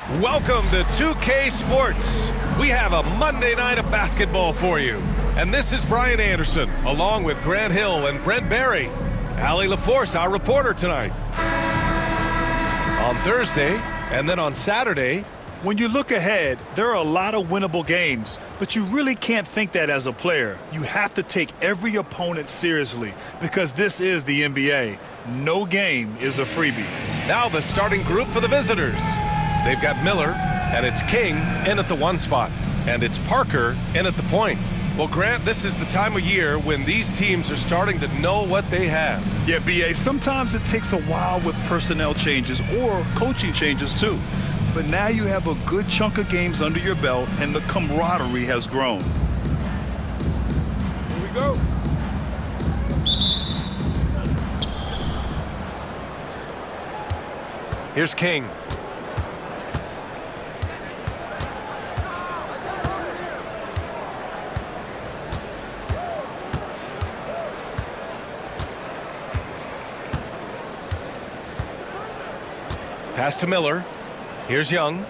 Welcome to 2K Sports. We have a Monday night of basketball for you. And this is Brian Anderson, along with Grant Hill and Brent Barry. Allie LaForce, our reporter tonight. On Thursday, and then on Saturday. When you look ahead, there are a lot of winnable games, but you really can't think that as a player. You have to take every opponent seriously because this is the NBA. No game is a freebie. Now the starting group for the visitors. They've got Miller, and it's King in at the 1 spot, and it's Parker in at the point. Well, Grant, this is the time of year when these teams are starting to know what they have. Yeah, B.A., sometimes it takes a while with personnel changes or coaching changes too. But now you have a good chunk of games under your belt, and the camaraderie has grown. Here we go. Here's King. Pass to Miller. Here's Young.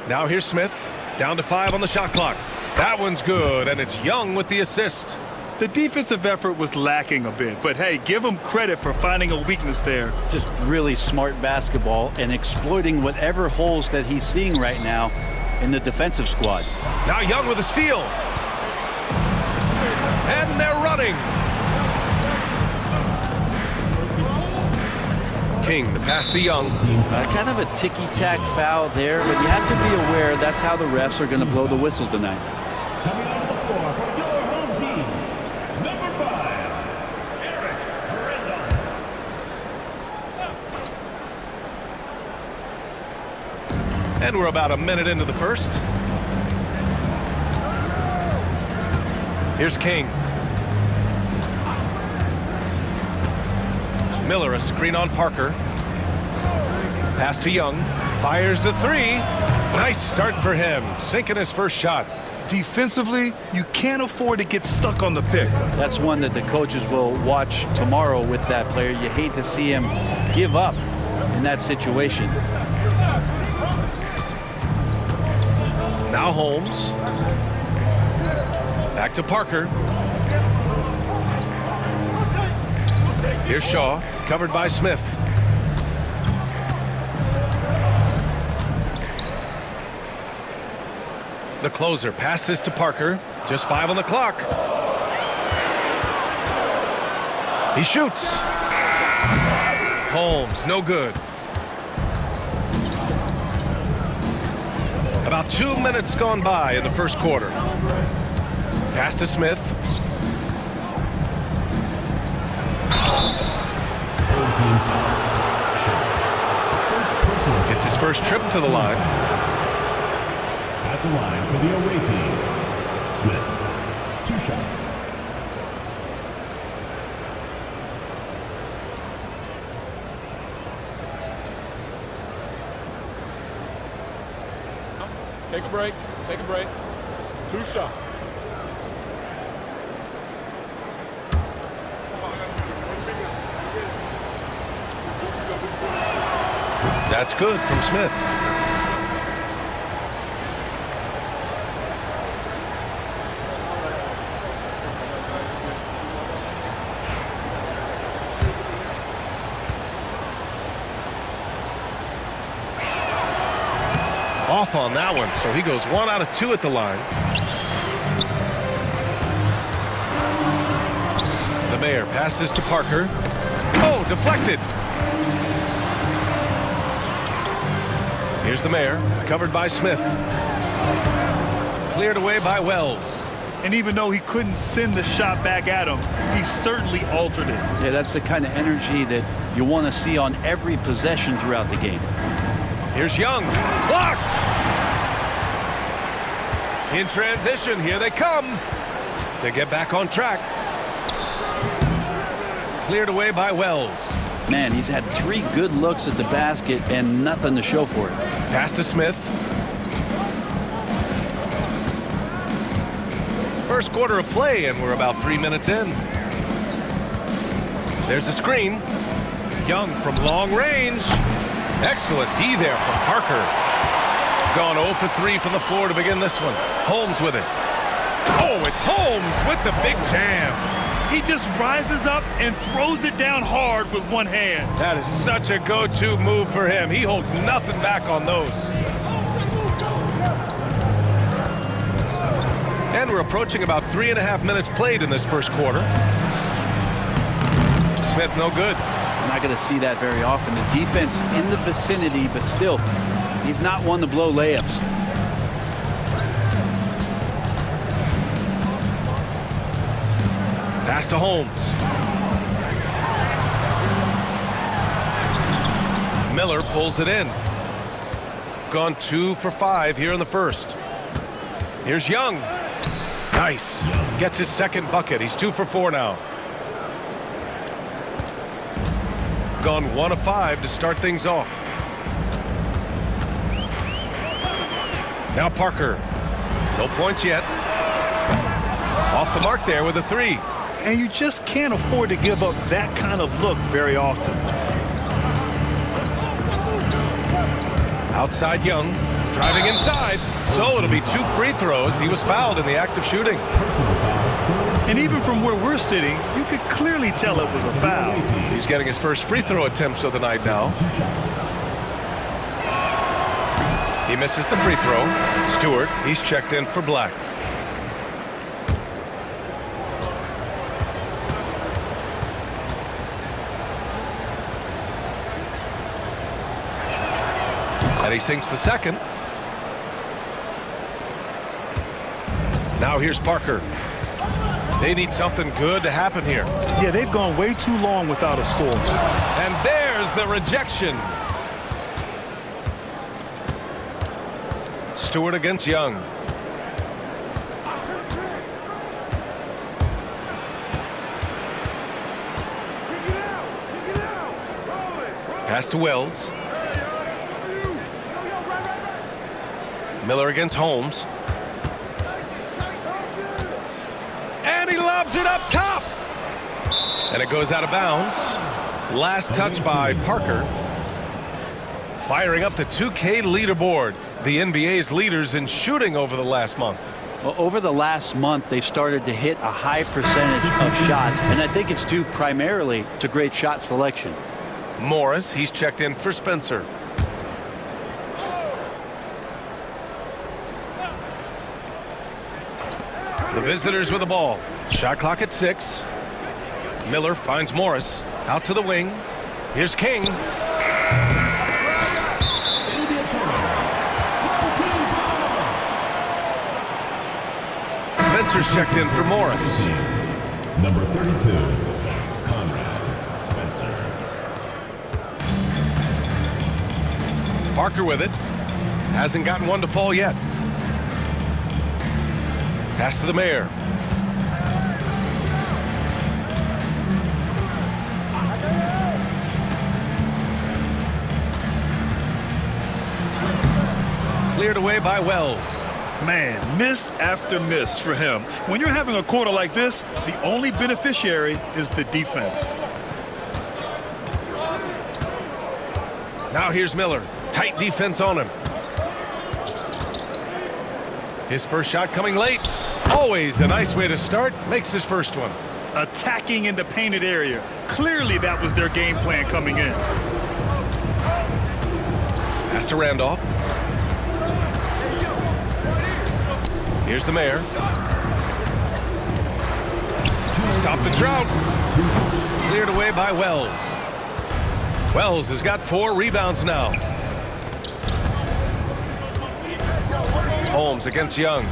Now here's Smith. Down to 5 on the shot clock. That one's good, and it's Young with the assist. The defensive effort was lacking a bit, but hey, give him credit for finding a weakness there. Just really smart basketball and exploiting whatever holes that he's seeing right now in the defensive squad. Now Young with a steal. And they're running. King, the pass to Young. Kind of a ticky-tack foul there, but you have to be aware that's how the refs are going to blow the whistle tonight. Coming onto the floor for your home team, number 5, Eric Randolph. And we're about a minute into the first. Here's King. Miller, a screen on Parker. Pass to Young. Fires the 3. Nice start for him, sinking his first shot. Defensively, you can't afford to get stuck on the pick. That's one that the coaches will watch tomorrow with that player. You hate to see him give up in that situation. Now Holmes. Back to Parker. Here's Shaw, covered by Smith. The closer passes to Parker. Just 5 on the clock. He shoots. Holmes, no good. About 2 minutes gone by in the first quarter. Pass to Smith. It's his first trip to the line. At the line for the away team, Smith. 2 shots. Take a break. Take a break. 2 shots. That's good from Smith. Off on that one, so he goes 1 out of 2 at the line. The Mayor passes to Parker. Oh, deflected. Here's the Mayor, covered by Smith. Cleared away by Wells. And even though he couldn't send the shot back at him, he certainly altered it. Yeah, that's the kind of energy that you want to see on every possession throughout the game. Here's Young. Blocked! In transition, here they come to get back on track. Cleared away by Wells. Man, he's had 3 good looks at the basket and nothing to show for it. Pass to Smith. First quarter of play, and we're about 3 minutes in. There's a screen. Young from long range. Excellent D there from Parker. Gone 0 for 3 from the floor to begin this one. Holmes with it. Oh, it's Holmes with the big jam. He just rises up and throws it down hard with one hand. That is such a go-to move for him. He holds nothing back on those. And we're approaching about 3.5 minutes played in this first quarter. Smith, no good. I'm not going to see that very often. The defense in the vicinity, but still, he's not one to blow layups. Pass to Holmes. Miller pulls it in. Gone 2 for 5 here in the first. Here's Young. Nice. Gets his second bucket. He's 2 for 4 now. Gone 1 of 5 to start things off. Now Parker. No points yet. Off the mark there with a 3. And you just can't afford to give up that kind of look very often. Outside Young. Driving inside. So it'll be 2 free throws. He was fouled in the act of shooting. And even from where we're sitting, you could clearly tell it was a foul. He's getting his first free throw attempts of the night now. He misses the free throw. Stewart, he's checked in for Black. And he sinks the second. Now here's Parker. They need something good to happen here. Yeah, they've gone way too long without a score. And there's the rejection. Stewart against Young. Pass to Wells. Miller against Holmes. And he lobs it up top. And it goes out of bounds. Last touch by Parker. Firing up the 2K leaderboard. The NBA's leaders in shooting over the last month. Well, over the last month, they've started to hit a high percentage of shots, and I think it's due primarily to great shot selection. Morris, he's checked in for Spencer. The visitors with the ball. Shot clock at 6. Miller finds Morris. Out to the wing. Here's King. Spencer's checked in for Morris. Number 32, Conrad Spencer. Parker with it. Hasn't gotten one to fall yet. Pass to the Mayor. Cleared away by Wells. Man, miss after miss for him. When you're having a quarter like this, the only beneficiary is the defense. Now here's Miller. Tight defense on him. His first shot coming late. Always a nice way to start. Makes his first one. Attacking in the painted area. Clearly that was their game plan coming in. Pass to Randolph. Here's the Mayor. Stop the drought. Cleared away by Wells. Wells has got 4 rebounds now. Holmes against Young.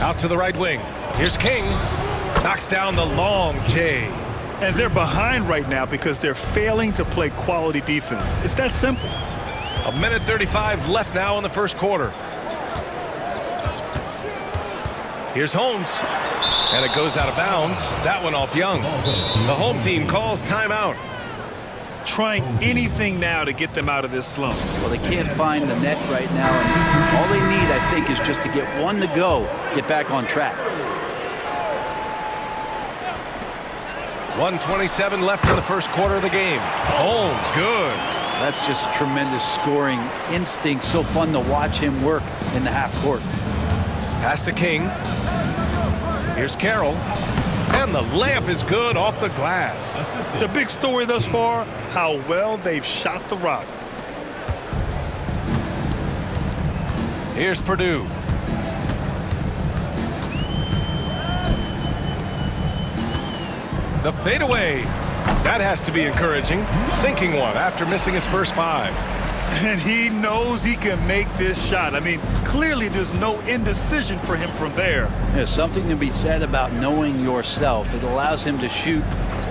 Out to the right wing. Here's King. Knocks down the long J. And they're behind right now because they're failing to play quality defense. It's that simple. 1:35 left now in the first quarter. Here's Holmes. And it goes out of bounds. That one off Young. The home team calls timeout. Trying anything now to get them out of this slump. Well, they can't find the net right now. And all they need, I think, is just to get one to go, get back on track. 1:27 left in the first quarter of the game. Holmes, good. That's just tremendous scoring instinct. So fun to watch him work in the half court. Pass to King. Here's Carroll. And the layup is good off the glass. The big story thus far, how well they've shot the rock. Here's Purdue. The fadeaway. That has to be encouraging. Sinking one after missing his first 5. And he knows he can make this shot. I mean, clearly there's no indecision for him from there. There's something to be said about knowing yourself. It allows him to shoot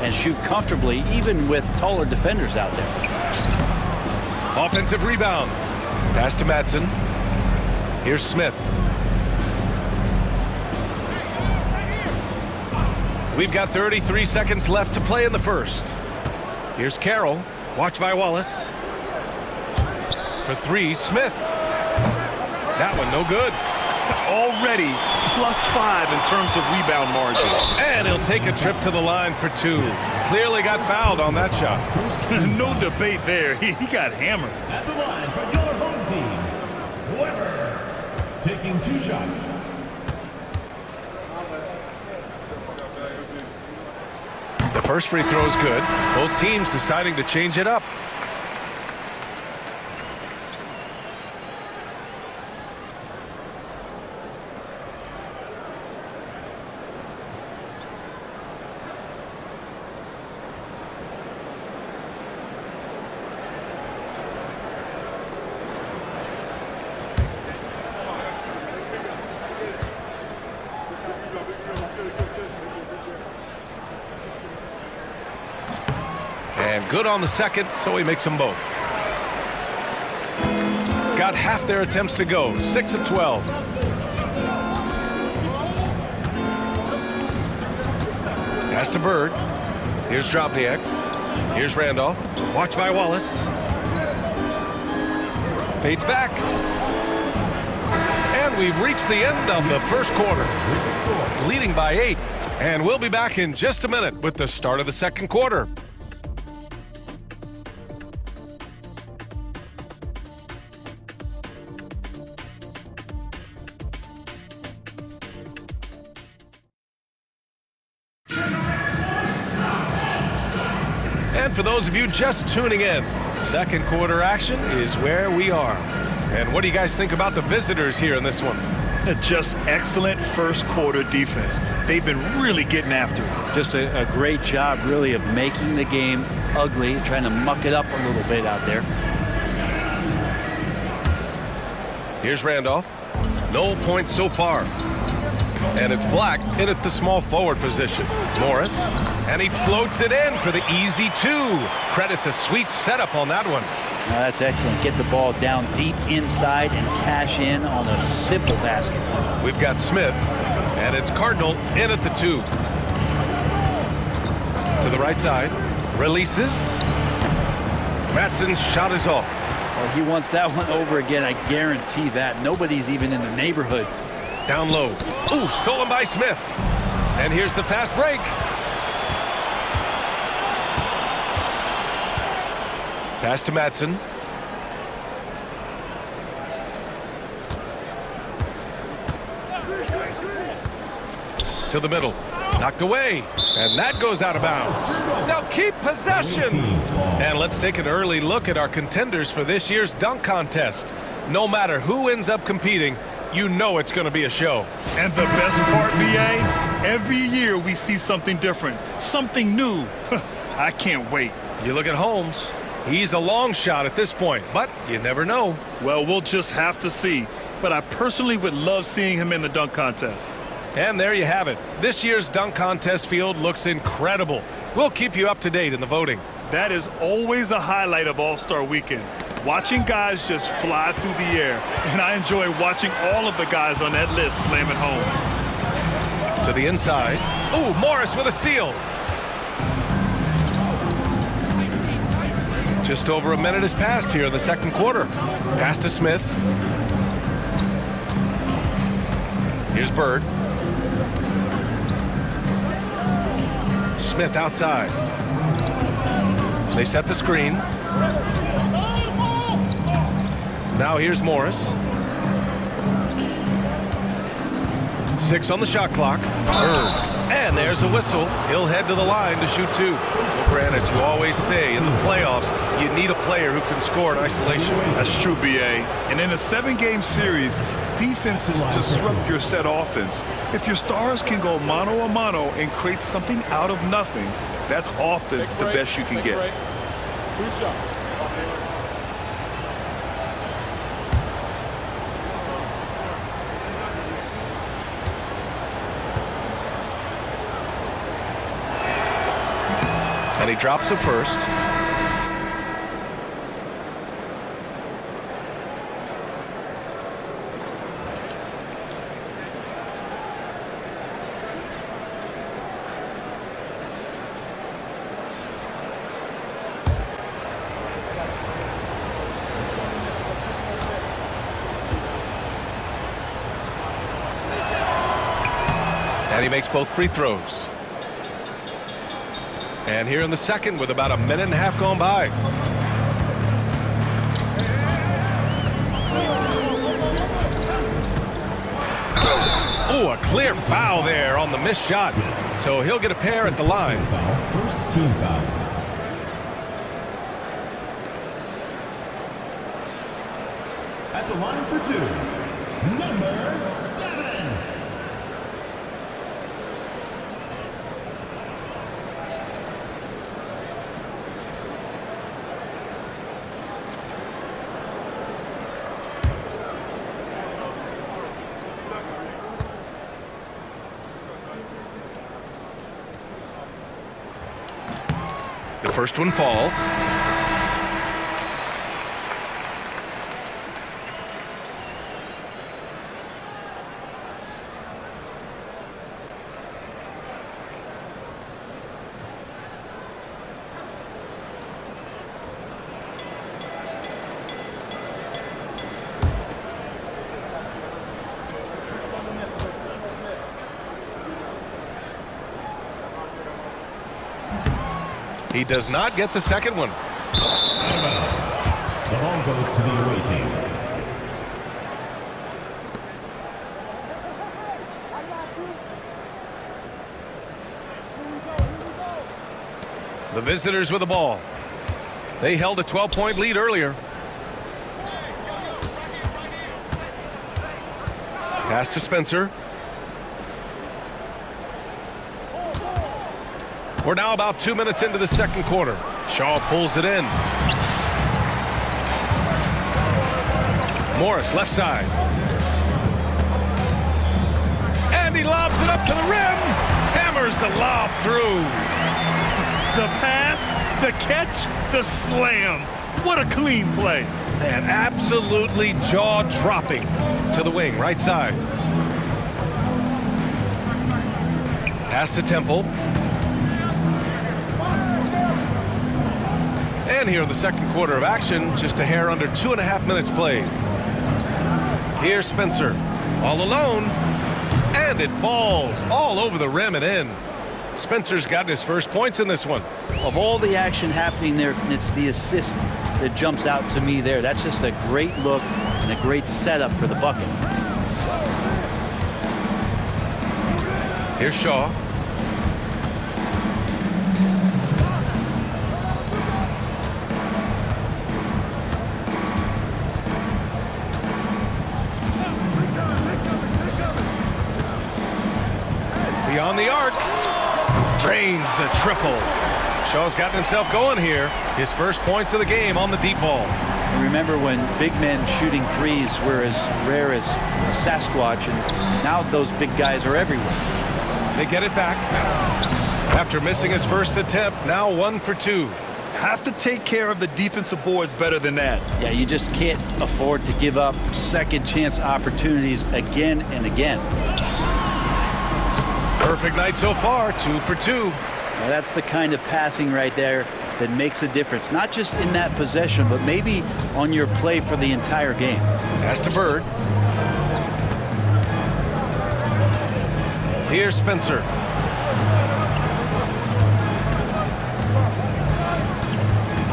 and shoot comfortably, even with taller defenders out there. Offensive rebound. Pass to Madsen. Here's Smith. We've got 33 seconds left to play in the first. Here's Carroll. Watch by Wallace. For 3, Smith. That one no good. Already +5 in terms of rebound margin. And he'll take a trip to the line for 2. Clearly got fouled on that shot. No debate there. He got hammered. At the line for your home team, Weber, taking 2 shots. The first free throw is good. Both teams deciding to change it up. And good on the second, so he makes them both. Got half their attempts to go, 6 of 12. Pass to Bird. Here's Drobniak. Here's Randolph. Watch by Wallace. Fades back. And we've reached the end of the first quarter. Leading by 8. And we'll be back in just a minute with the start of the second quarter. And for those of you just tuning in, second quarter action is where we are. And what do you guys think about the visitors here in this one? Just excellent first quarter defense. They've been really getting after it. Just a great job, really, of making the game ugly, trying to muck it up a little bit out there. Here's Randolph. No points so far. And it's Black in at the small forward position. Morris. And he floats it in for the easy 2. Credit the sweet setup on that one. Now that's excellent. Get the ball down deep inside and cash in on a simple basket. We've got Smith. And it's Cardinal in at the 2. To the right side. Releases. Madsen's shot is off. Well, he wants that one over again. I guarantee that. Nobody's even in the neighborhood. Down low. Ooh, stolen by Smith. And here's the fast break. Pass to Madsen. To the middle. Knocked away. And that goes out of bounds. They'll keep possession. And let's take an early look at our contenders for this year's dunk contest. No matter who ends up competing, you know it's going to be a show. And the best part, B.A., every year we see something different, something new. I can't wait. You look at Holmes. He's a long shot at this point, but you never know. Well, we'll just have to see. But I personally would love seeing him in the dunk contest. And there you have it. This year's dunk contest field looks incredible. We'll keep you up to date in the voting. That is always a highlight of All-Star Weekend. Watching guys just fly through the air. And I enjoy watching all of the guys on that list slam it home. To the inside. Ooh, Morris with a steal. Just over a minute has passed here in the second quarter. Pass to Smith. Here's Bird. Smith outside. They set the screen. Now here's Morris. 6 on the shot clock. And there's a whistle. He'll head to the line to shoot 2. Well, Grant, as you always say, in the playoffs, you need a player who can score in isolation. That's true, B.A. And in a 7-game series, defense is disrupt your set offense. If your stars can go mano a mano and create something out of nothing, that's often the best you can get. 2 shots. And he drops it first. And he makes both free throws. And here in the second with about a minute and a half gone by. Oh, a clear foul there on the missed shot. So he'll get a pair at the line. First team foul. At the line for 2, number 7. The first one falls. He does not get the second one. Out of bounds. The ball goes to the away team. The visitors with the ball. They held a 12-point lead earlier. Pass to Spencer. We're now about 2 minutes into the second quarter. Shaw pulls it in. Morris left side. And he lobs it up to the rim. Hammers the lob through. The pass, the catch, the slam. What a clean play. And absolutely jaw-dropping to the wing, right side. Pass to Temple. And here in the second quarter of action, just a hair under 2.5 minutes played. Here's Spencer, all alone, and it falls all over the rim and in. Spencer's gotten his first points in this one. Of all the action happening there, it's the assist that jumps out to me there. That's just a great look and a great setup for the bucket. Here's Shaw. Beyond the arc. Drains the triple. Shaw's gotten himself going here. His first points of the game on the deep ball. And remember when big men shooting threes were as rare as a Sasquatch, and now those big guys are everywhere. They get it back. After missing his first attempt, now 1 for 2. Have to take care of the defensive boards better than that. Yeah, you just can't afford to give up second chance opportunities again and again. Perfect night so far, 2 for 2. Now that's the kind of passing right there that makes a difference, not just in that possession, but maybe on your play for the entire game. Pass to Bird. Here's Spencer.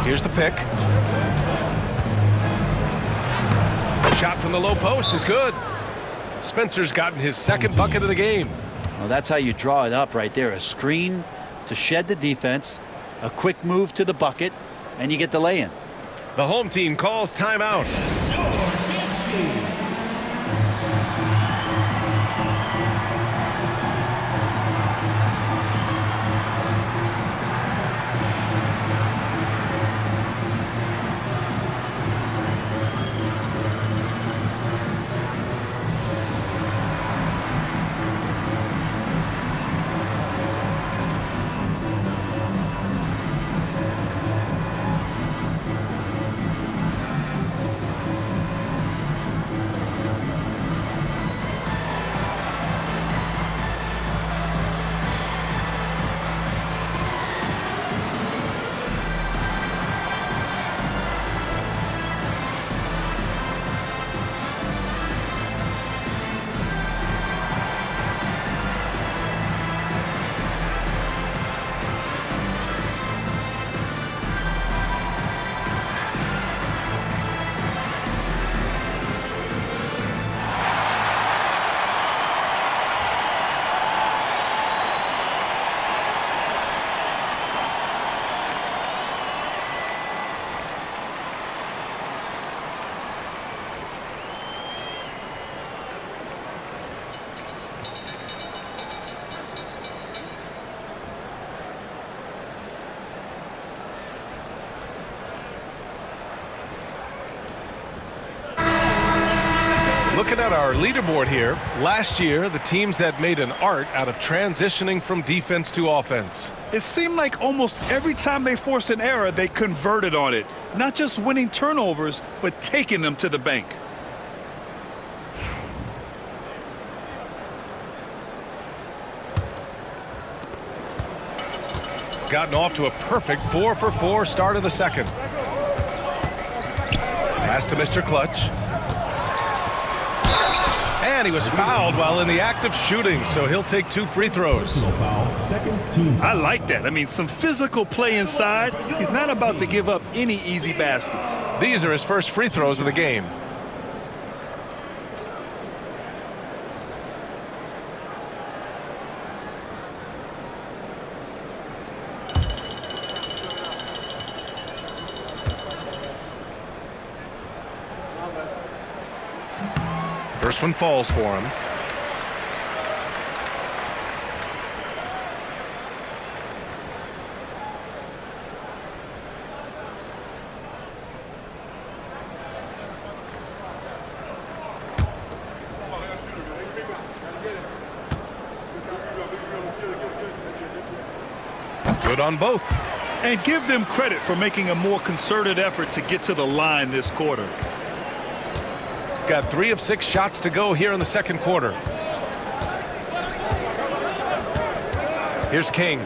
Here's the pick. Shot from the low post is good. Spencer's gotten his second bucket of the game. Well, that's how you draw it up right there. A screen to shed the defense, a quick move to the bucket, and you get the lay-in. The home team calls timeout. Looking at our leaderboard here, last year the teams that made an art out of transitioning from defense to offense. It seemed like almost every time they forced an error, they converted on it. Not just winning turnovers, but taking them to the bank. Gotten off to a perfect 4-for-4 start of the second. Pass to Mr. Clutch. And he was fouled while in the act of shooting, so he'll take 2 free throws. Foul, second team. I like that. I mean, some physical play inside. He's not about to give up any easy baskets. These are his first free throws of the game. First one falls for him. Good on both. And give them credit for making a more concerted effort to get to the line this quarter. Got 3 of 6 shots to go here in the second quarter. Here's King.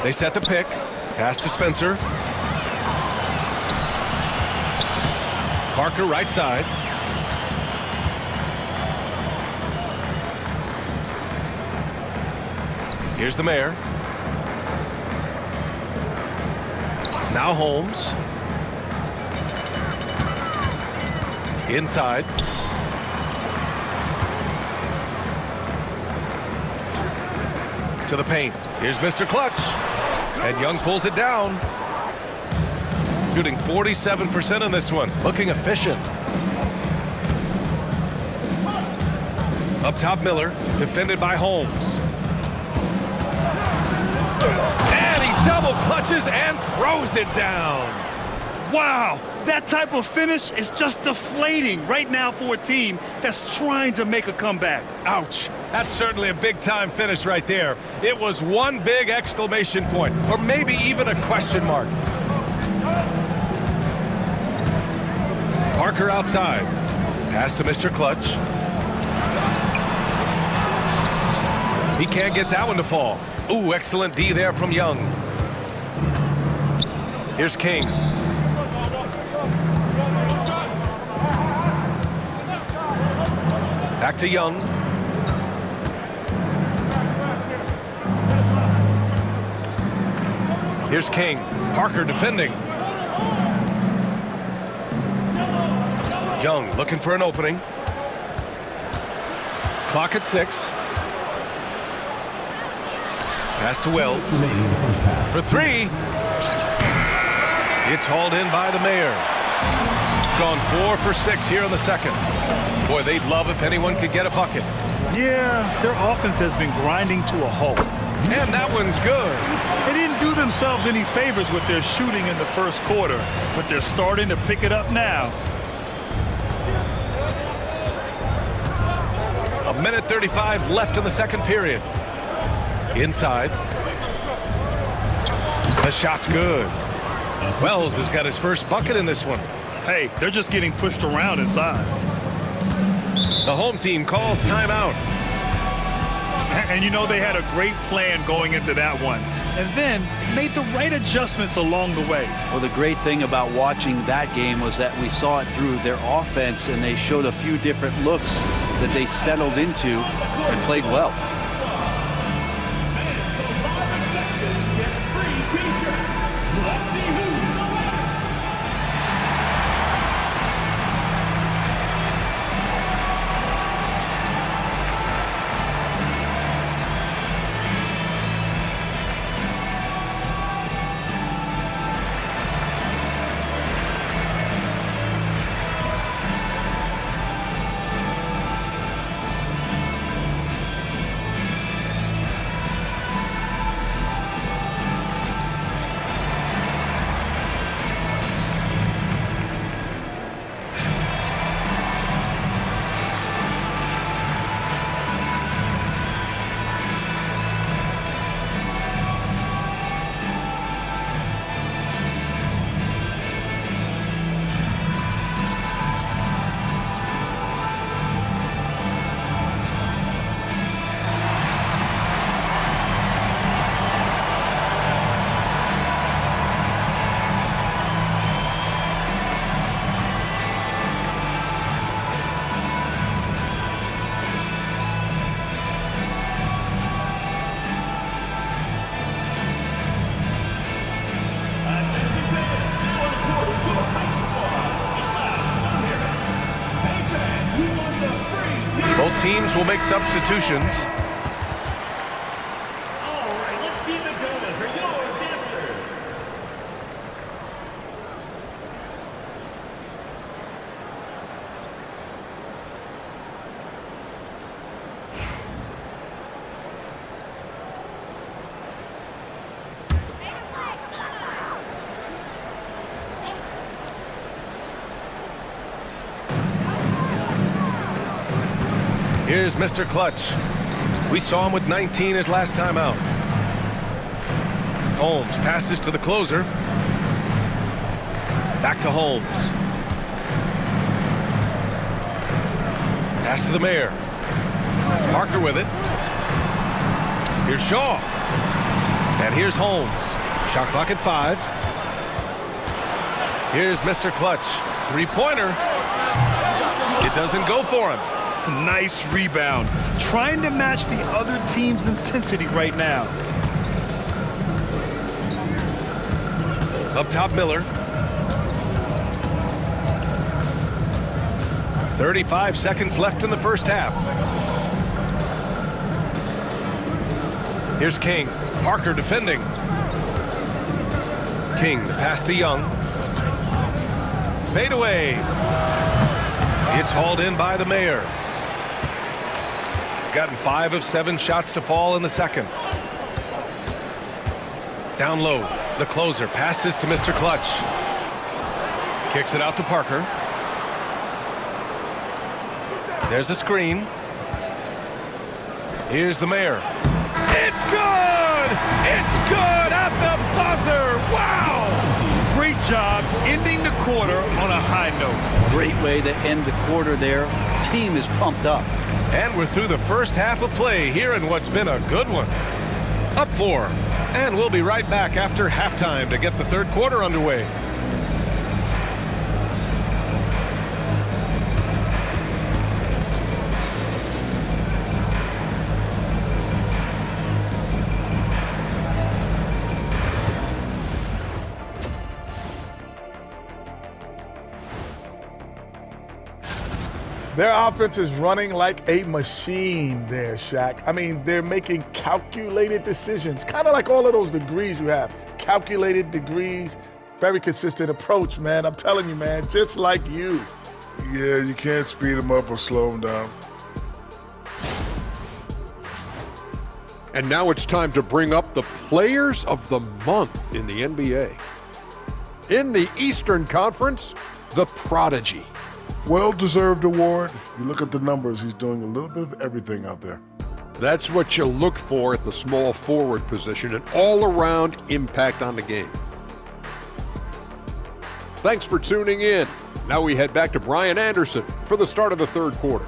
They set the pick. Pass to Spencer. Parker right side. Here's the mayor. Now Holmes. Inside. To the paint. Here's Mr. Clutch. And Young pulls it down. Shooting 47% on this one. Looking efficient. Up top Miller. Defended by Holmes. And he double clutches and throws it down. Wow, that type of finish is just deflating right now for a team that's trying to make a comeback. Ouch. That's certainly a big-time finish right there. It was one big exclamation point, or maybe even a question mark. Parker outside. Pass to Mr. Clutch. He can't get that one to fall. Ooh, excellent D there from Young. Here's King. Back to Young. Here's King. Parker defending. Young looking for an opening. Clock at 6. Pass to Wells. For 3. It's hauled in by the Mayor. It's gone 4 for 6 here in the second. Boy, they'd love if anyone could get a bucket. Yeah, their offense has been grinding to a halt. And that one's good. They didn't do themselves any favors with their shooting in the first quarter, but they're starting to pick it up now. A minute 35 left in the second period. Inside. The shot's good. Wells has got his first bucket in this one. Hey, they're just getting pushed around inside. The home team calls timeout. And you know they had a great plan going into that one, and then made the right adjustments along the way. Well, the great thing about watching that game was that we saw it through their offense, and they showed a few different looks that they settled into and played well. Both teams will make substitutions. All right, let's keep it going for your dancers. Here's Mr. Clutch. We saw him with 19 his last time out. Holmes passes to the closer. Back to Holmes. Pass to the Mayor. Parker with it. Here's Shaw. And here's Holmes. Shot clock at 5. Here's Mr. Clutch. Three-pointer. It doesn't go for him. Nice rebound. Trying to match the other team's intensity right now. Up top, Miller. 35 seconds left in the first half. Here's King. Parker defending. King, the pass to Young. Fade away. It's hauled in by the Mayor. Gotten 5 of 7 shots to fall in the second. Down low, the closer passes to Mr. Clutch. Kicks it out to Parker. There's a screen. Here's the Mayor. It's good! It's good at the buzzer! Wow! Great job ending the quarter on a high note. Great way to end the quarter there. Team is pumped up. And we're through the first half of play here in what's been a good one. Up 4. And we'll be right back after halftime to get the third quarter underway. Their offense is running like a machine there, Shaq. I mean, they're making calculated decisions, kind of like all of those degrees you have. Calculated degrees, very consistent approach, man. I'm telling you, man, just like you. Yeah, you can't speed them up or slow them down. And now it's time to bring up the Players of the Month in the NBA. In the Eastern Conference, the Prodigy. Well-deserved award. You look at the numbers, he's doing a little bit of everything out there. That's what you look for at the small forward position, an all-around impact on the game. Thanks for tuning in. Now we head back to Brian Anderson for the start of the third quarter.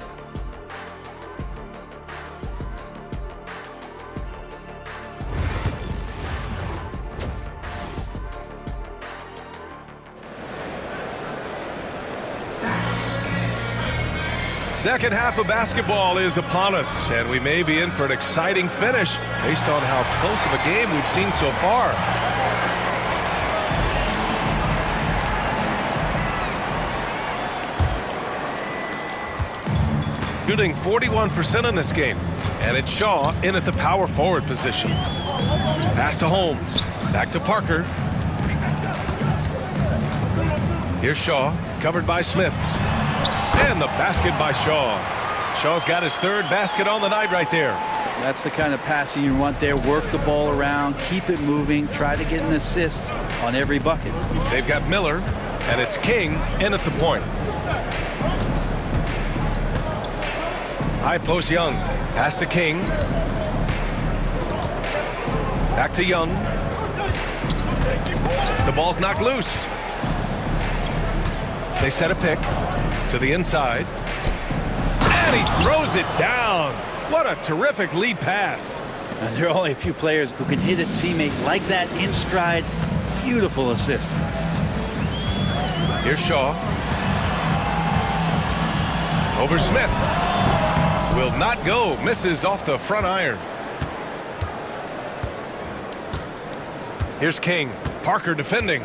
Second half of basketball is upon us, and we may be in for an exciting finish based on how close of a game we've seen so far. Shooting 41% in this game, and it's Shaw in at the power forward position. Pass to Holmes, back to Parker. Here's Shaw, covered by Smith. And the basket by Shaw. Shaw's got his third basket on the night right there. That's the kind of passing you want there. Work the ball around, keep it moving, try to get an assist on every bucket. They've got Miller, and it's King in at the point. High post Young. Pass to King. Back to Young. The ball's knocked loose. They set a pick to the inside. And he throws it down. What a terrific lead pass. And there are only a few players who can hit a teammate like that in stride. Beautiful assist. Here's Shaw. Over Smith. Will not go. Misses off the front iron. Here's King. Parker defending.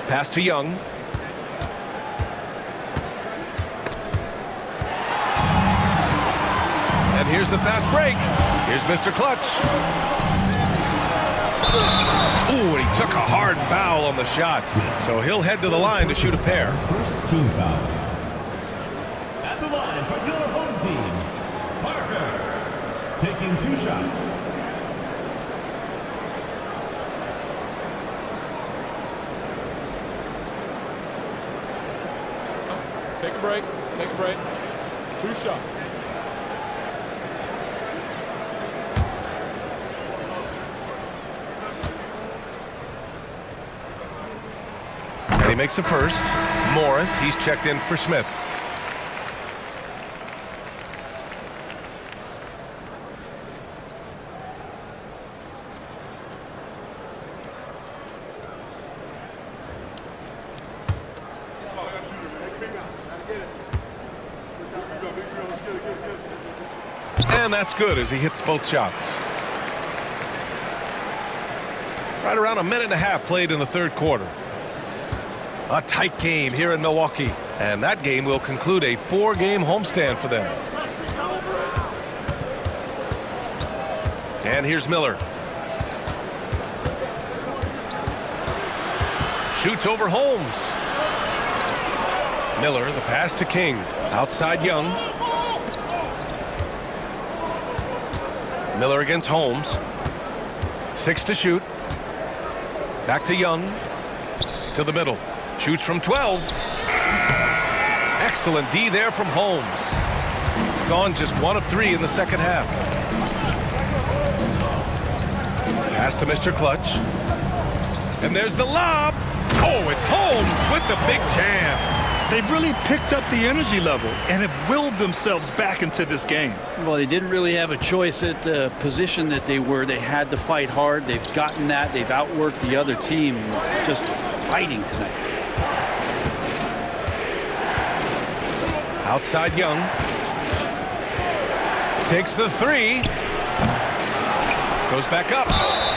Pass to Young. And here's the fast break. Here's Mr. Clutch. Ooh, and he took a hard foul on the shot. So he'll head to the line to shoot a pair. First team foul. At the line for your home team, Parker. Taking 2 shots. Take a break. Take a break. 2 shots. And he makes a first. Morris, he's checked in for Smith. And that's good as he hits both shots. Right around a minute and a half played in the third quarter. A tight game here in Milwaukee. And that game will conclude a 4-game homestand for them. And here's Miller. Shoots over Holmes. Miller, the pass to King. Outside Young. Miller against Holmes. 6 to shoot. Back to Young. To the middle. Shoots from 12. Excellent D there from Holmes. Gone just 1 of 3 in the second half. Pass to Mr. Clutch. And there's the lob. Oh, it's Holmes with the big jam. They've really picked up the energy level and have willed themselves back into this game. Well, they didn't really have a choice at the position that they were. They had to fight hard. They've gotten that. They've outworked the other team. Just fighting tonight. Outside Young. Takes the 3. Goes back up.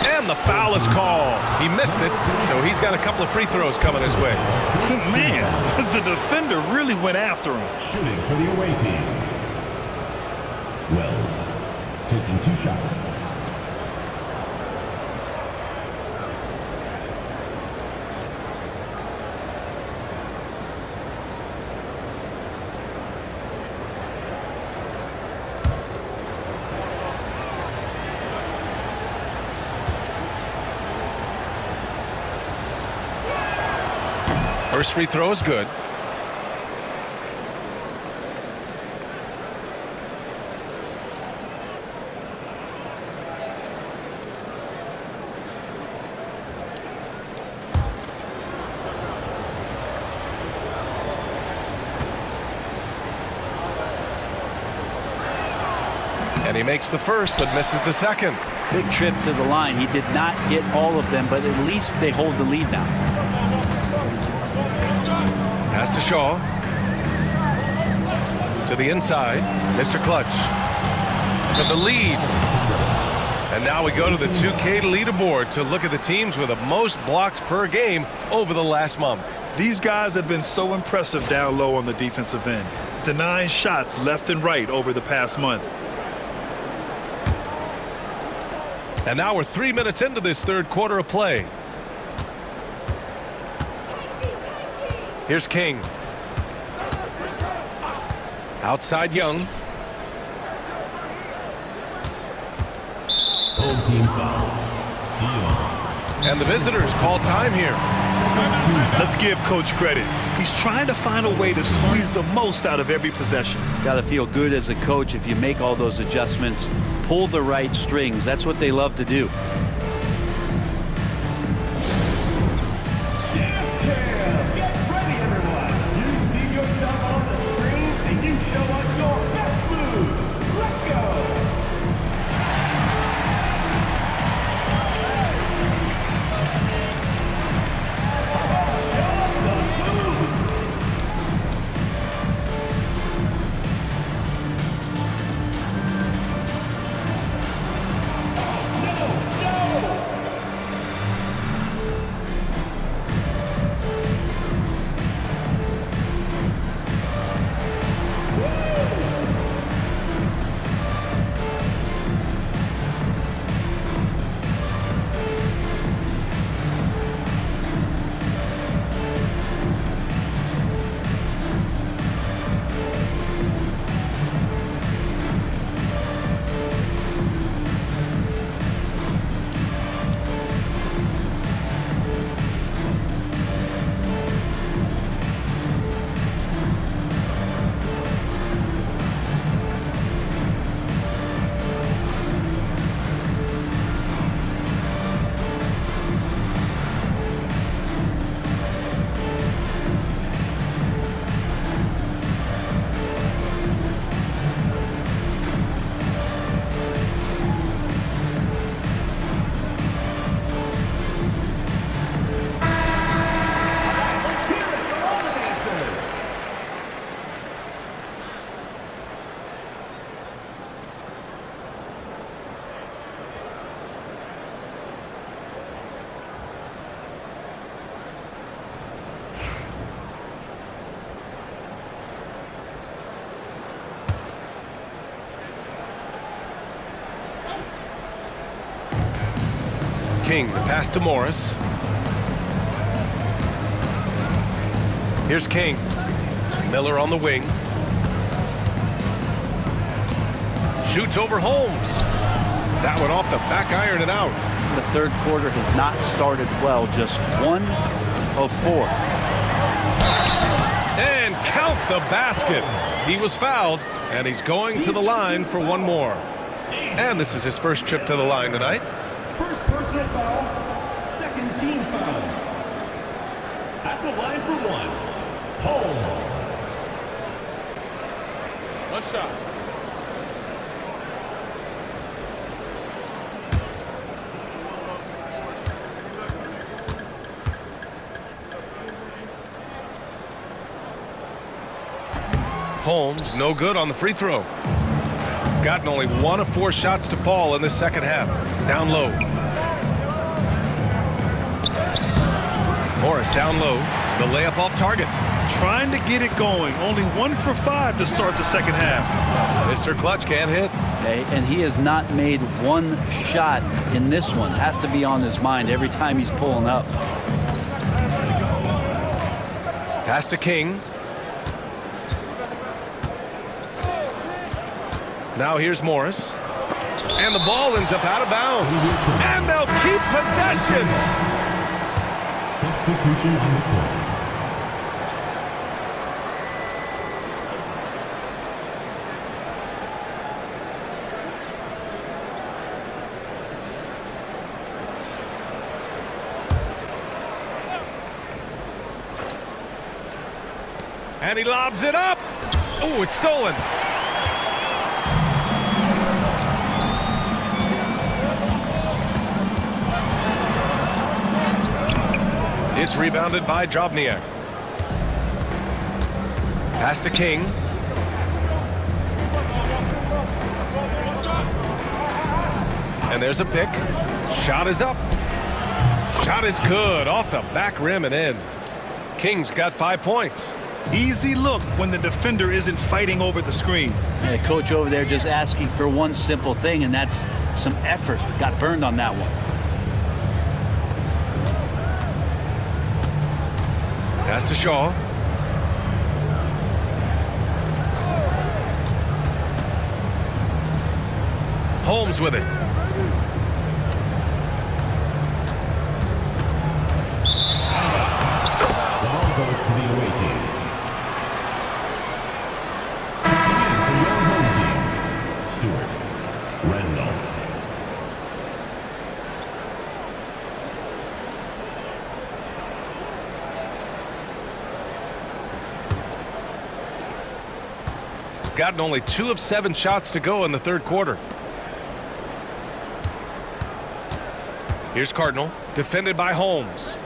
And And the foul is called. He missed it, so he's got a couple of free throws coming his way. Man, the defender really went after him. Shooting for the away team. Wells taking 2 shots. First free throw is good. And he makes the first, but misses the second. Big trip to the line. He did not get all of them, but at least they hold the lead now. Pass to Shaw. To the inside. Mr. Clutch. For the lead. And now we go to the 2K leaderboard to look at the teams with the most blocks per game over the last month. These guys have been so impressive down low on the defensive end, denying shots left and right over the past month. And now we're 3 minutes into this third quarter of play. Here's King. Outside Young. Home team foul. Steal. And the visitors call time here. Let's give Coach credit. He's trying to find a way to squeeze the most out of every possession. Got to feel good as a coach if you make all those adjustments, pull the right strings. That's what they love to do. King, the pass to Morris. Here's King. Miller on the wing. Shoots over Holmes. That one off the back iron and out. The third quarter has not started well, just 1 of 4. And count the basket. He was fouled, and he's going to the line for one more. And this is his first trip to the line tonight. First personal foul, second team foul. At the line for 1, Holmes. One shot. Holmes, no good on the free throw. Gotten only 1 of 4 shots to fall in this second half. Down low. Morris down low. The layup off target. Trying to get it going. Only 1 for 5 to start the second half. Mr. Clutch can't hit. And he has not made one shot in this one. Has to be on his mind every time he's pulling up. Pass to King. Now here's Morris. And the ball ends up out of bounds. And they'll keep possession. Substitution on the court. And he lobs it up. Oh, it's stolen. It's rebounded by Drobniak. Pass to King. And there's a pick. Shot is up. Shot is good. Off the back rim and in. King's got 5 points. Easy look when the defender isn't fighting over the screen. And the coach over there just asking for one simple thing, and that's some effort. Got burned on that one. Pass to Shaw. Holmes with it. The ball goes to the away team. For your home team, Stewart, Randolph. Gotten only 2 of 7 shots to go in the third quarter. Here's Cardinal, defended by Holmes.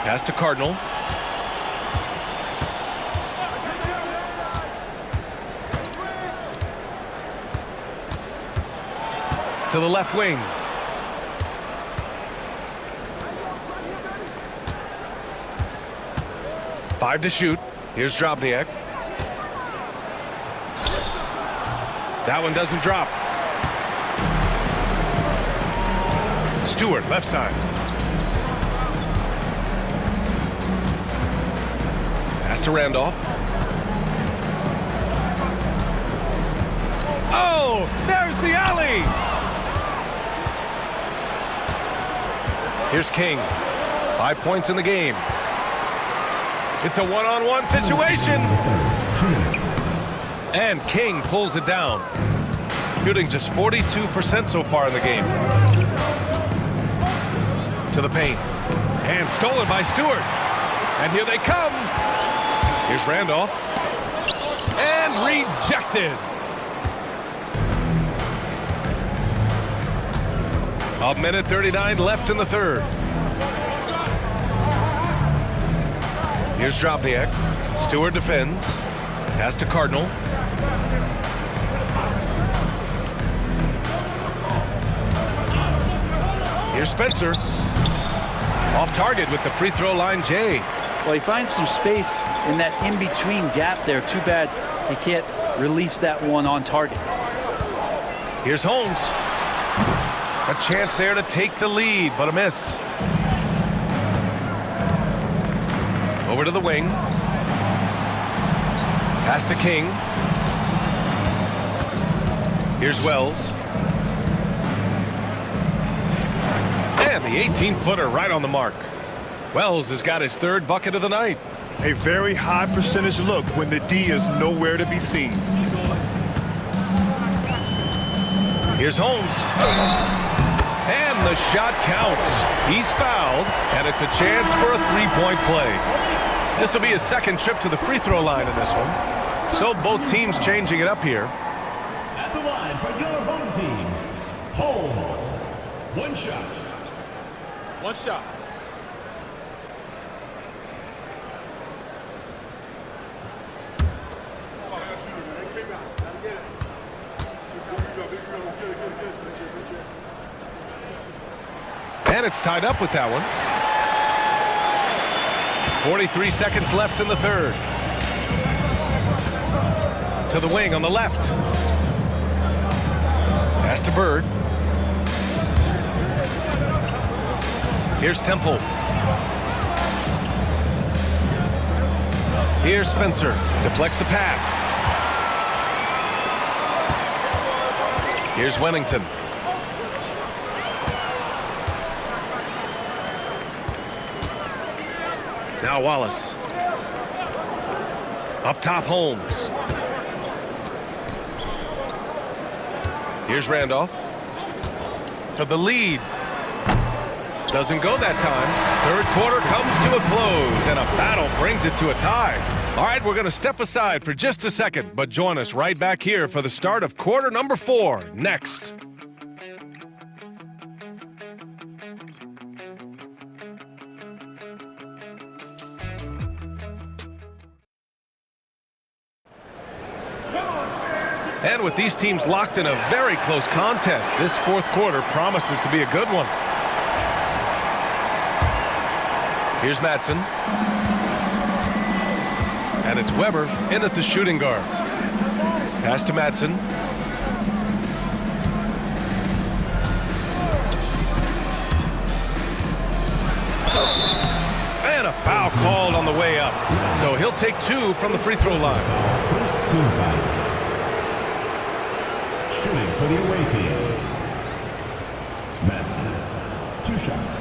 Pass to Cardinal. To the left wing. Five to shoot. Here's Drobniak. That one doesn't drop. Stewart, left side. Pass to Randolph. Oh, there's the alley. Here's King. 5 points in the game. It's a one-on-one situation. And King pulls it down. Shooting just 42% so far in the game. To the paint. And stolen by Stewart. And here they come. Here's Randolph. And rejected. A minute 39 left in the third. Here's Drobniak. Stewart defends. Pass to Cardinal. Here's Spencer. Off target with the free throw line, Jay. Well, he finds some space in that in-between gap there. Too bad he can't release that one on target. Here's Holmes. A chance there to take the lead, but a miss. Over to the wing. Pass to King. Here's Wells. And the 18-footer right on the mark. Wells has got his third bucket of the night. A very high percentage look when the D is nowhere to be seen. Here's Holmes. And the shot counts. He's fouled, and it's a chance for a three-point play. This will be his second trip to the free throw line in this one. So both teams changing it up here. At the line for your home team, Holmes. One shot. One shot. And it's tied up with that one. 43 seconds left in the third. To the wing on the left. Pass to Bird. Here's Temple. Here's Spencer. Deflects the pass. Here's Wennington. Now Wallace. Up top, Holmes. Here's Randolph. For the lead. Doesn't go that time. Third quarter comes to a close, and a battle brings it to a tie. All right, we're going to step aside for just a second, but join us right back here for the start of quarter number 4 next. And with these teams locked in a very close contest, this fourth quarter promises to be a good one. Here's Madsen. And it's Weber in at the shooting guard. Pass to Madsen. And a foul called on the way up. So he'll take 2 from the free throw line. First team foul. Shooting for the away team. Madsen, 2 shots.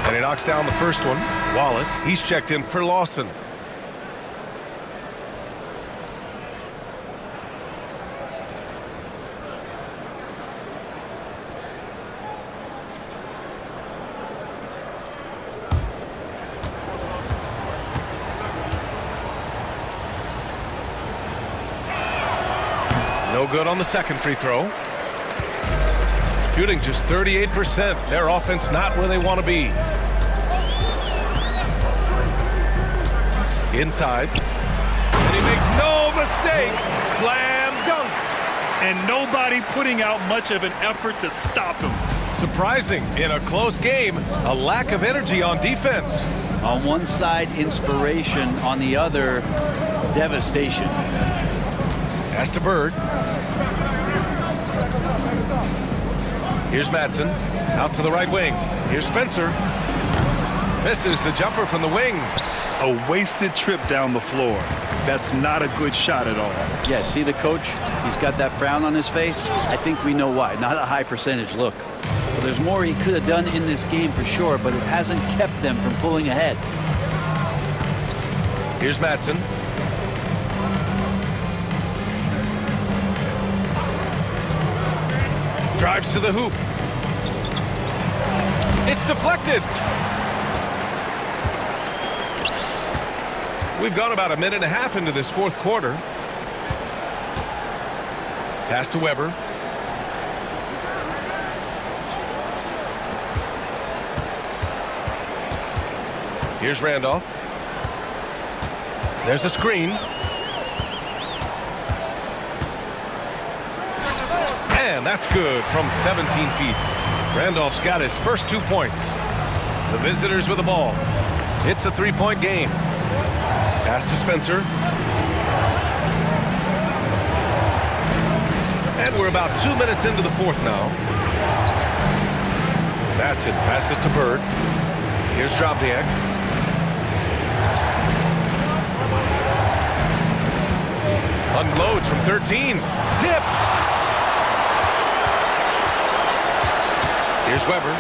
And he knocks down the first one. Wallace, he's checked in for Lawson. No good on the second free throw. Shooting just 38%. Their offense not where they want to be. Inside. And he makes no mistake. Slam dunk. And nobody putting out much of an effort to stop him. Surprising. In a close game, a lack of energy on defense. On one side, inspiration. On the other, devastation. Pass to Bird. Here's Madsen. Out to the right wing. Here's Spencer. Misses the jumper from the wing. A wasted trip down the floor. That's not a good shot at all. Yeah, see the coach? He's got that frown on his face. I think we know why. Not a high percentage look. Well, there's more he could have done in this game for sure, but it hasn't kept them from pulling ahead. Here's Madsen. Drives to the hoop. It's deflected. We've gone about a minute and a half into this fourth quarter. Pass to Weber. Here's Randolph. There's a screen. And that's good from 17 feet. Randolph's got his first 2 points. The visitors with the ball. It's a 3-point game. Pass to Spencer. And we're about 2 minutes into the fourth now. Madsen passes to Bird. Here's Drobniak. Unloads from 13. Tipped. Here's Weber.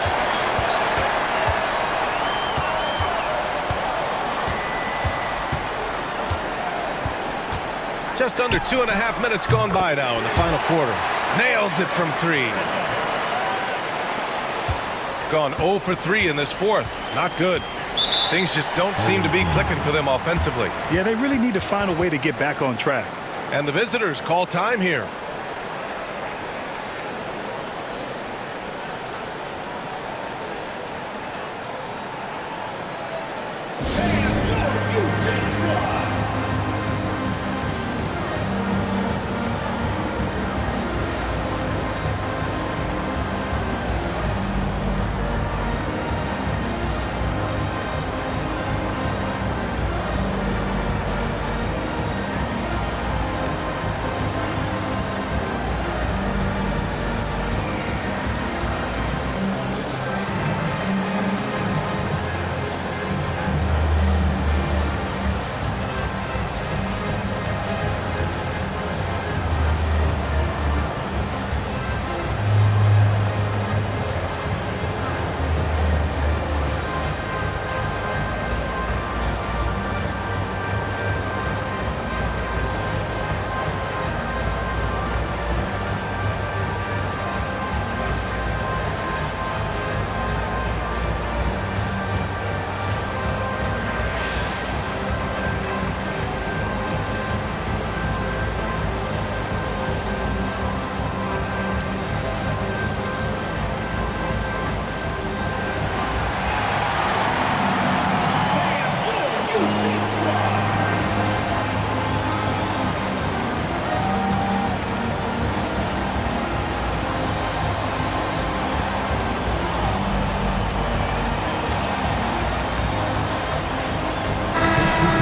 Just under 2.5 minutes gone by now in the final quarter. Nails it from 3. Gone 0 for 3 in this fourth. Not good. Things just don't seem to be clicking for them offensively. Yeah, they really need to find a way to get back on track. And the visitors call time here.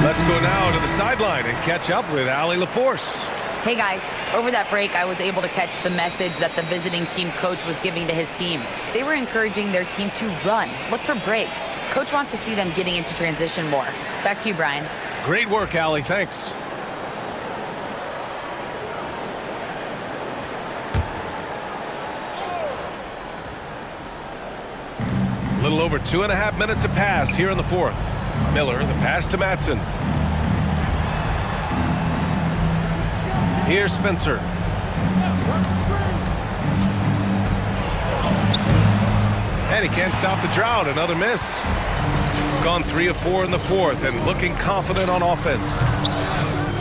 Let's go now to the sideline and catch up with Allie LaForce. Hey guys, over that break, I was able to catch the message that the visiting team coach was giving to his team. They were encouraging their team to run, look for breaks. Coach wants to see them getting into transition more. Back to you, Brian. Great work, Allie. Thanks. A little over 2.5 minutes have passed here in the fourth. Miller, the pass to Matson. Here's Spencer. And he can't stop the drought. Another miss. Gone 3 of 4 in the fourth and looking confident on offense.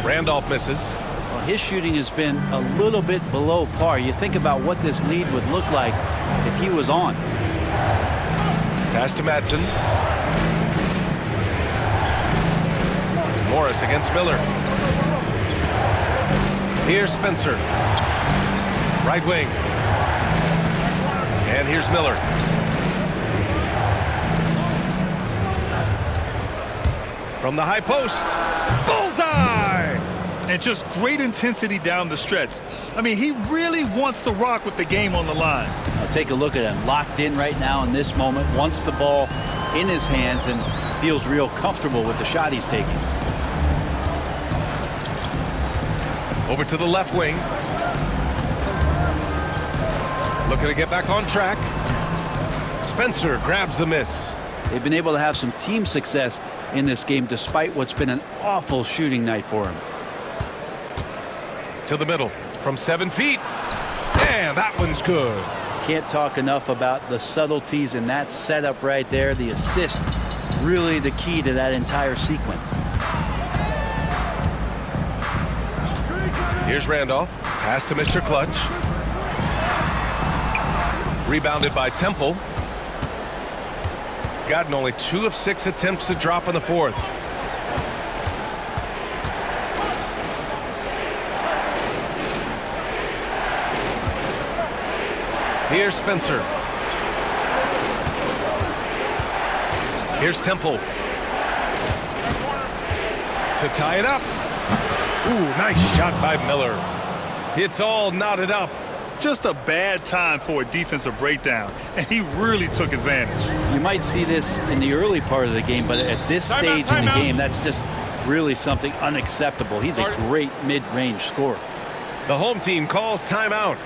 Randolph misses. Well, his shooting has been a little bit below par. You think about what this lead would look like if he was on. Pass to Matson. Morris against Miller. Here's Spencer. Right wing. And here's Miller. From the high post. Bullseye! And just great intensity down the stretch. I mean, he really wants to rock with the game on the line. Now take a look at him. Locked in right now in this moment. Wants the ball in his hands and feels real comfortable with the shot he's taking. Over to the left wing. Looking to get back on track. Spencer grabs the miss. They've been able to have some team success in this game despite what's been an awful shooting night for him. To the middle from 7 feet. And that one's good. Can't talk enough about the subtleties in that setup right there. The assist, really the key to that entire sequence. Here's Randolph. Pass to Mr. Clutch. Rebounded by Temple. Gotten only 2 of 6 attempts to drop in the fourth. Here's Spencer. Here's Temple. To tie it up. Ooh, nice shot by Miller. It's all knotted up. Just a bad time for a defensive breakdown, and he really took advantage. You might see this in the early part of the game, but at this stage in the game, that's just really something unacceptable. He's a great mid-range scorer. The home team calls timeout.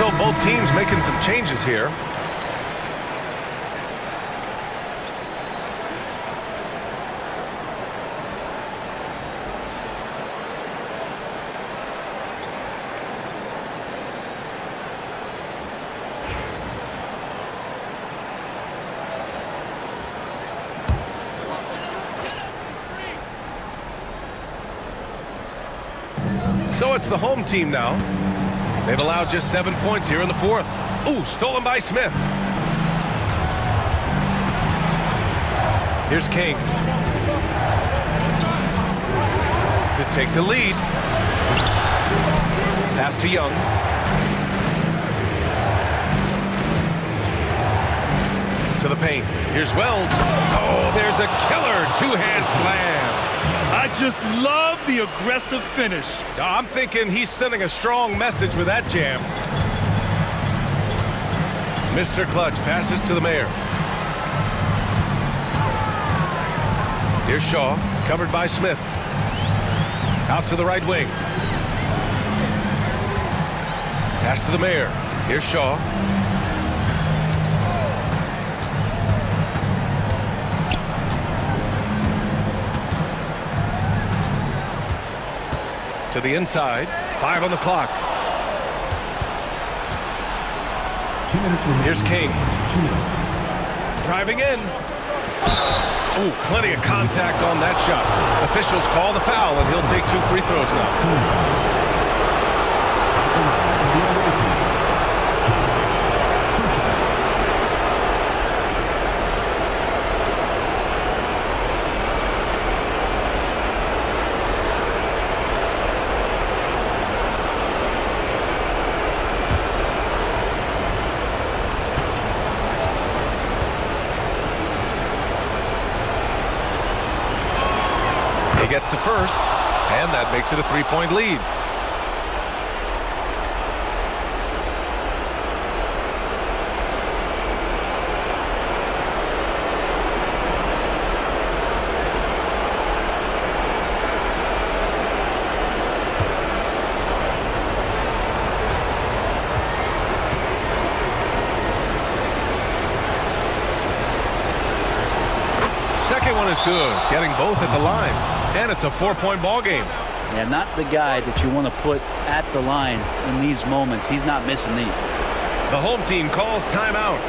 So both teams making some changes here. So it's the home team now. They've allowed just 7 points here in the fourth. Ooh, stolen by Smith. Here's King to take the lead. Pass to Young. To the paint. Here's Wells. Oh, there's a killer two-hand slam. I just love the aggressive finish. I'm thinking he's sending a strong message with that jam. Mr. Clutch passes to the mayor. Here's Shaw, covered by Smith. Out to the right wing. Pass to the mayor. Here's Shaw. To the inside. 5 on the clock. 2 minutes remaining. Here's King. 2 minutes. Driving in. Ooh, plenty of contact on that shot. Officials call the foul, and he'll take 2 free throws now. He gets the first, and that makes it a 3-point lead. Second one is good, getting both at the line. And it's a 4-point ball game. Yeah, not the guy that you want to put at the line in these moments. He's not missing these. The home team calls timeout.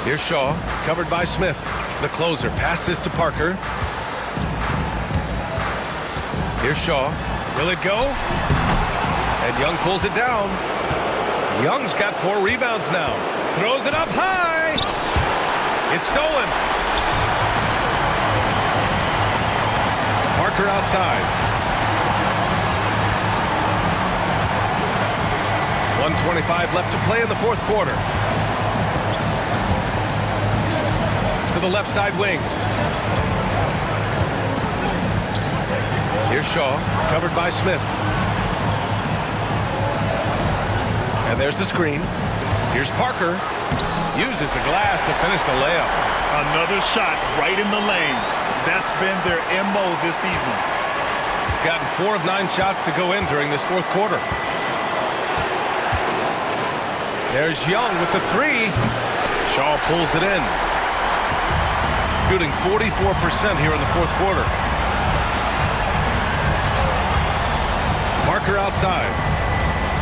Here's Shaw, covered by Smith. The closer passes to Parker. Here's Shaw. Will it go? And Young pulls it down. Young's got 4 rebounds now. Throws it up high. It's stolen. Parker outside. 1:25 left to play in the fourth quarter. To the left side wing. Here's Shaw, covered by Smith. And there's the screen. Here's Parker. Uses the glass to finish the layup. Another shot right in the lane. That's been their MO this evening. Gotten 4 of 9 shots to go in during this fourth quarter. There's Young with the 3. Shaw pulls it in. Shooting 44% here in the fourth quarter. Parker outside.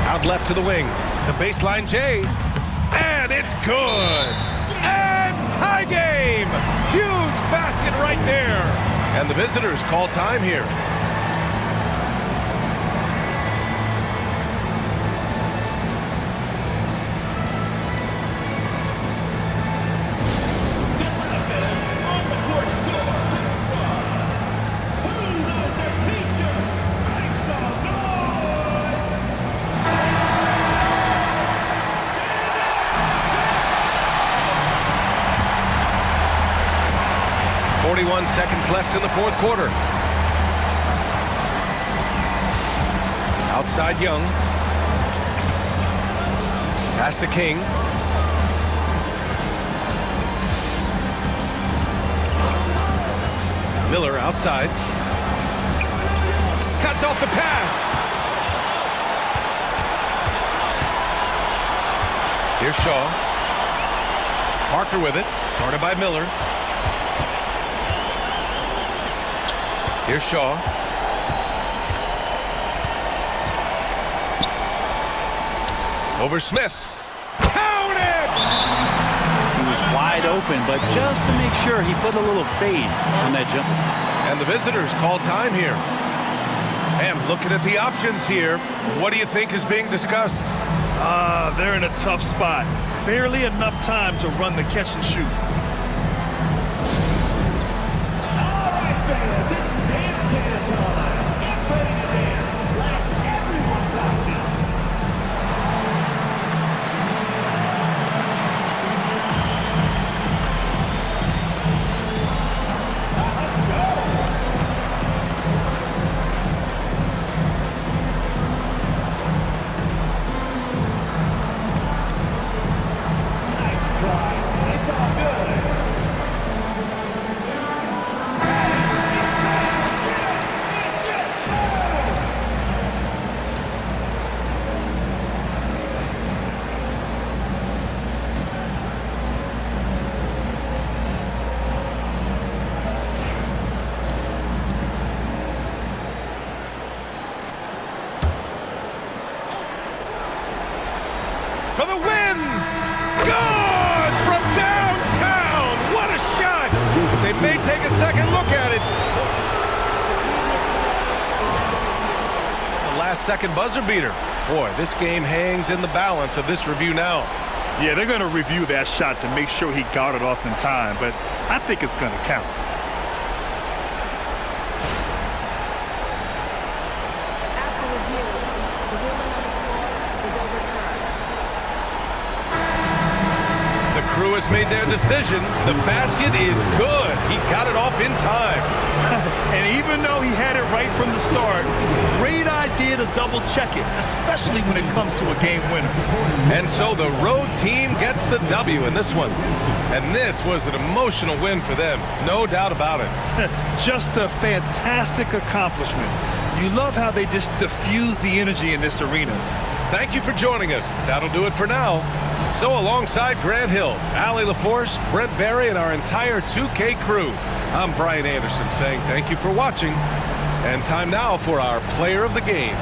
Out left to the wing. The baseline J. And it's good. And tie game. Huge basket right there. And the visitors call time here. Seconds left in the fourth quarter. Outside Young. Pass to King. Miller outside. Cuts off the pass. Here's Shaw. Parker with it. Guarded by Miller. Here's Shaw. Over Smith. Counted! He was wide open, but just to make sure, he put a little fade on that jumper. And the visitors call time here. And looking at the options here, what do you think is being discussed? They're in a tough spot. Barely enough time to run the catch and shoot. For the win! Good from downtown! What a shot! They may take a second look at it. The last second buzzer beater. Boy, this game hangs in the balance of this review now. Yeah, they're going to review that shot to make sure he got it off in time, but I think it's going to count. Crew has made their decision. The basket is good. He got it off in time. And even though he had it right from the start, great idea to double check it, especially when it comes to a game winner. And so the road team gets the W in this one. And this was an emotional win for them. No doubt about it. Just a fantastic accomplishment. You love how they just diffuse the energy in this arena. Thank you for joining us. That'll do it for now. So alongside Grant Hill, Allie LaForce, Brent Barry, and our entire 2K crew, I'm Brian Anderson saying thank you for watching. And time now for our player of the game.